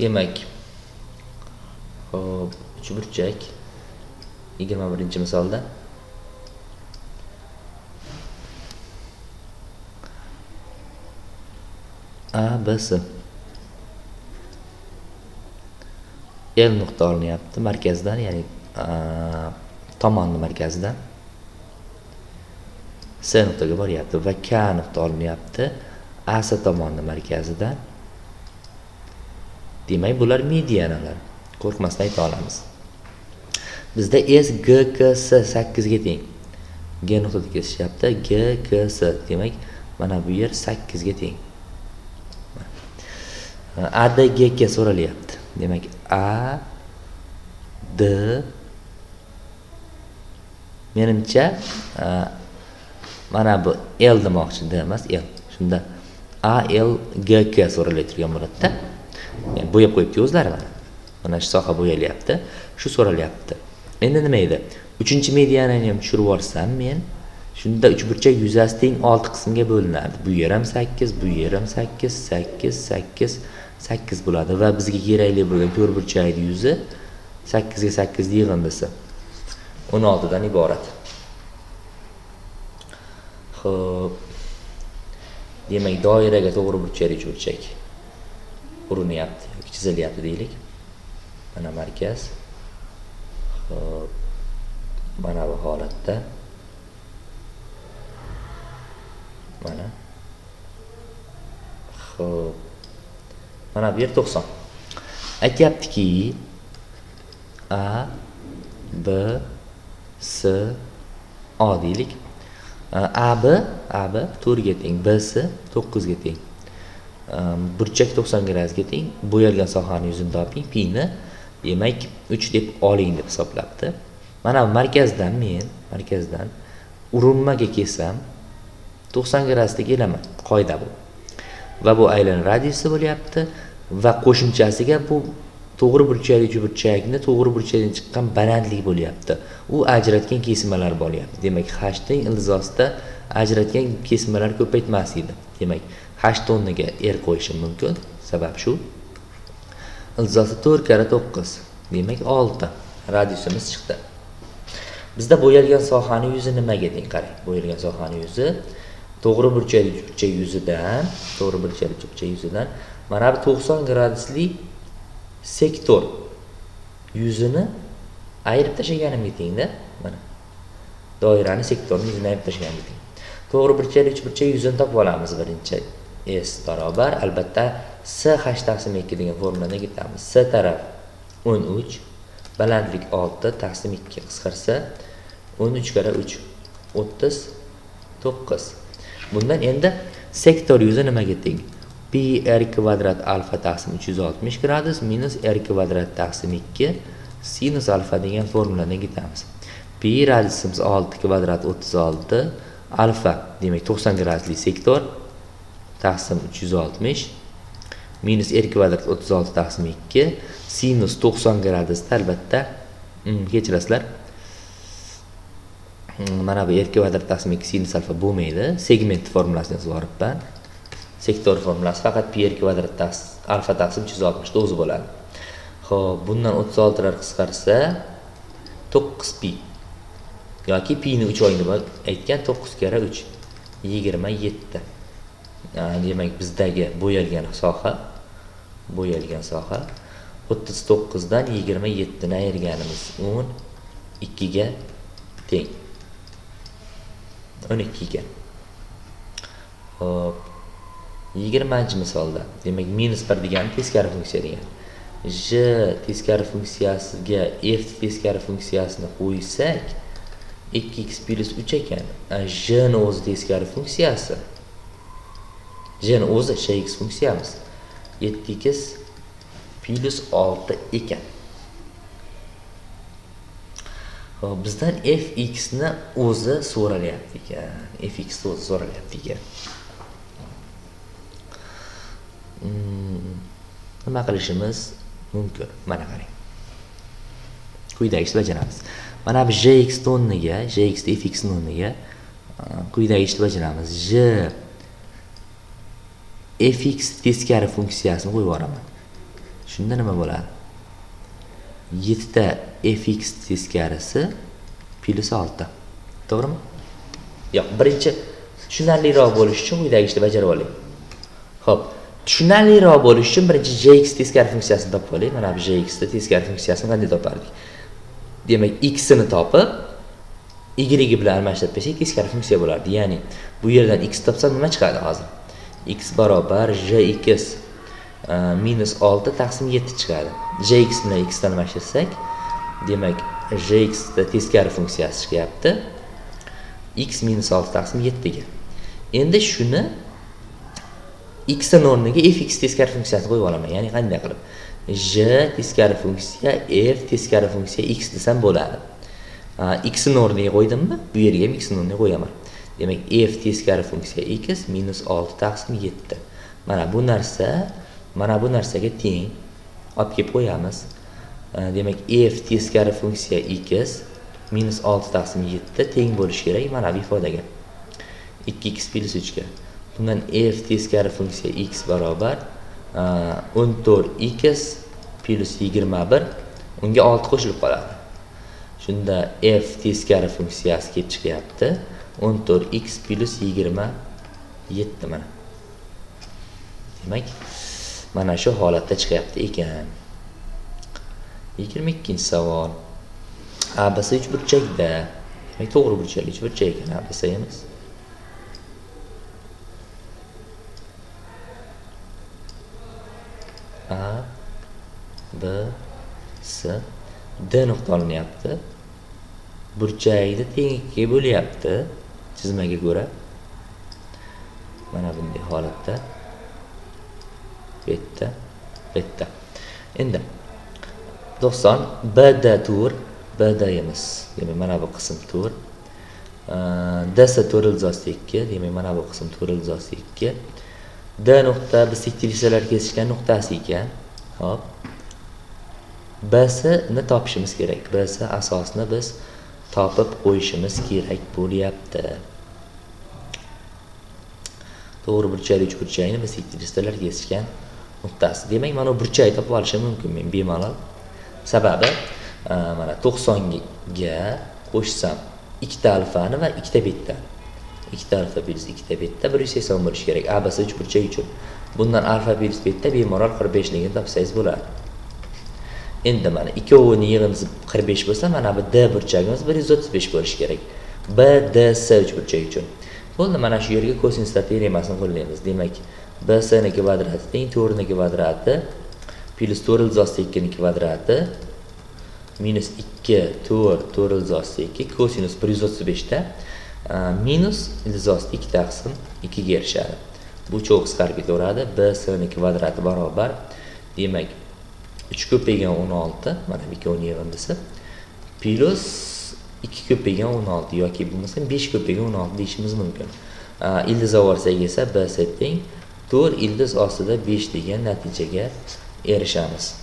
Demak, hop, uchburchak 21-misolda A, B, S. L nuqta olinyapti markazdan, ya'ni tomonni markazidan S nuqtaga boryapti va K nuqta olinyapti AC tomonni markazidan. Demak, bular medianalar. Qo'rqmasdan ayta olamiz. Bizda S, G, K, S 8 ga teng. G nuqtada kesishyapti. G, K, S. Demak, mana bu yer 8 ga teng. A, D, G, K so'ralyapti. Demak, A, D, menimcha mana bu L demoqchi, D emas, L. Shunda A, L, G, K so'ralayotgan bo'ladi-da. Yani bo'yab qo'yibdi o'zlari mana. Mana shu soha bo'yalyapti. Shu so'ralyapti. Endi nima edi? 3-medianani ham tushirib yuborsam men, shunda uchburchak yuzasi teng 6 qismga bo'linadi. Bu yer ham 8, bu yer ham 8, 8, 8, 8 bo'ladi va bizga kerakli bo'lgan to'rtburchakning yuzi 8 ga 8 yig'indisi 16 dan iborat. Xo'p. Demak, doiraga to'g'ri burchakli uchburchak urinyapti yoki chizilyapti deylik. Mana markaz. Xo'p. Mana bu holatda. Mana. Xo'p. Mana bu yer 90. Aytyaptiki A, B, S, O deylik. AB 4 ga teng, BS 9 ga teng. Burchak 90 gradusga teng. Bo'yalgan sohaning yuzini toping, pi ni demak 3 deb oling deb hisoblabdi. Mana markazdan urinmaga kelsam 90 gradusda kelaman. Qoida bu. Va bu aylan radiusi bo'lyapti va qo'shimchasiga bu to'g'ri burchakli uchburchakni to'g'ri burchakdan chiqqan balandlik bo'lyapti. U ajratgan kesmalar bo'lyapti. Demak, h ning ildizosida ajratgan kesmalar ko'paytmas edi. Demak, h o'rniga r qo'yishim mumkin. Sabab shu. Ildizosi 4 kara 9. Demak, 6. Radiusimiz chiqdi. Bizda bo'yalgan sohaning yuzi nimaga teng? Qarang, bo'yalgan sohaning yuzi to'g'ri burchakli uchburchak yuzidan mana bu 90 gradusli sektor yuzini ayirib tashlaganimga teng-da. Mana doirani sektorning yuzini ayirib tashlaganimga teng. To'g'ri burchakli uchburchak yuzini topib olamiz birinchi. S barobar albatta SH taqsim 2 degan formuladan ketamiz. S taraf 13, balandlik 6 taqsim 2 qisqarsa 13 kara 3 39. Bundan endi sektor yuzi nimaga teng? Pi r kvadrat alfa taqsim 360 gradus minus r kvadrat taqsim 2 sinus alfa degan formuladan ketamiz. Pi radiusimiz 6 kvadrat 36, alfa demak 90 gradusli sektor taqsim 360 minus r kvadrat 36 taqsim 2 sinus 90 gradusda albatta kechirasizlar. Mana bu r kvadrat taqsim 2 sinus alfa bo'lmaydi. Segment formulasini yozib yuboribman. Sektor formulasi faqat pi r kvadrat alfa taqsim 360 o'zi bo'ladi. Xo'p, bundan 36 lar qisqarsa 9 pi yoki pi ni 3 oyni deb aytgan 9 kara 3 27. Demak, bizdagi bo'yalgan soha 39 dan 27 ni ayirganimiz 12 ga teng. 12 ga. Xo'p. 20-misolda, demak minus 1 degani teskari funksiya degani. J teskari funksiyasiga f teskari funksiyasini qo'ysak 2x plus 3 ekan. J ni o'zi teskari funksiyasi. J ni o'zi x funksiyamiz. 7x plus 6 ekan. Xo'p, bizdan fx ni o'zi so'ralyapti ekan. Nima qilishimiz mumkin? Mana qarang. Quyidagi bajaramiz. Mana bu jx o'rniga, jx fx o'rniga quyidagi ishni bajaramiz. J fx teskari funksiyasini qo'yib yuboraman. Shunda nima bo'ladi? 7 ta fx teskarisi plus 6. To'g'rimi? Yo'q, birinchi tushunarliroq bo'lish uchun quyidagi ishni bajarib oling. Xo'p, tushunarliroq bo'lish uchun birinchi jx teskari funksiyasini topib oling. Mana bu jx ni teskari funksiyasini qanday topardik? Demak, x ni topib y bilan almashtirib bersak teskari funksiya bo'lardi. Ya'ni bu yerdan x topsam nima chiqadi hozir? X barobar jx minus 6 taqsim 7 chiqadi. Jx bilan x dan almashtirsak, demak jx da teskari funksiyasi chiqyapti. X minus 6 taqsim 7 ga. Endi shuni x ni o'rniga fx teskari funksiyasini qo'yib olaman. Ya'ni qanday qilib? J teskari funksiya f teskari funksiya x desam bo'ladi. X ni o'rniga qo'ydimmi? Bu yerga ham x ni o'rniga qo'yaman. Demak, f teskari funksiya x minus 6 taqsim 7. Mana bu narsaga teng. Olib kelib qo'yamiz. Demak, f teskari funksiya x minus 6 taqsim 7 teng bo'lishi kerak mana bu ifodaga. 2x plus 3 ga. Bundan f teskari funksiya x barobar 14x plus 21 unga 6 qo'shilib qoladi. Shunda f teskari funksiyasi kelib chiqyapti. 14x plus 27 mana. Demak, mana shu holatda chiqyapti ekan. 22-savol. ABC uchburchakda. Demak, to'g'ri burchakli uchburchak ekan ABC emas. A B C D nuqta olinyapti. Burchakni teng ikkiga bo'lyapti chizmaga ko'ra. Mana bunday holatda. Bitta. Endi 90 BD tur, BD emas. Demak, mana bu qism tur. DS to'rilzosi 2, demak mana bu qism to'rilzosi 2. D nuqta biz sektrisalar kesishgan nuqtasi ekan. Hop. BS ni topishimiz kerak. BS asosini biz topib qo'yishimiz kerak bo'lyapti. To'g'ri burchakli uchburchakni biz sektrisalar kesishgan nuqtasi. Demak, mana bu burchakni topib olishim mumkin men bemalol. Sababi mana 90 ga qo'shsam 2 ta alfani va 2 ta betani. 2 ta alfa plus 2 ta beta 180 bo'lishi kerak. ABC uchburchak uchun. Bundan alfa plus beta bemalol 45 ligini topsangiz bo'ladi. Endi mana ikkovining yig'indisi 45 bo'lsa, mana bu D burchagimiz 135 bo'lishi kerak. BDC uchburchak uchun. Bo'ldi, mana shu yerga kosinus teoremasini qo'llaymiz. Demak, BC ni kvadrati teng 4 ni kvadrati plus 4 ilzosi 2 ni kvadrati minus 2 4 4 ilzosi 2 kosinus 135 ta minus ilzosi 2 taqsim 2 ga erishadi. Bu cho'q qisqarib ketaveradi. BC ni kvadrati barobar, demak 3 ko'paygan 16, mana bu ikkovining yig'indisi plus 2 ko'paygan 16 yoki bo'lmasa 5 ko'paygan 16 deyishimiz mumkin. Ildiz olsak esa BC teng 4 ildiz ostida 5 degan natijaga erishamiz.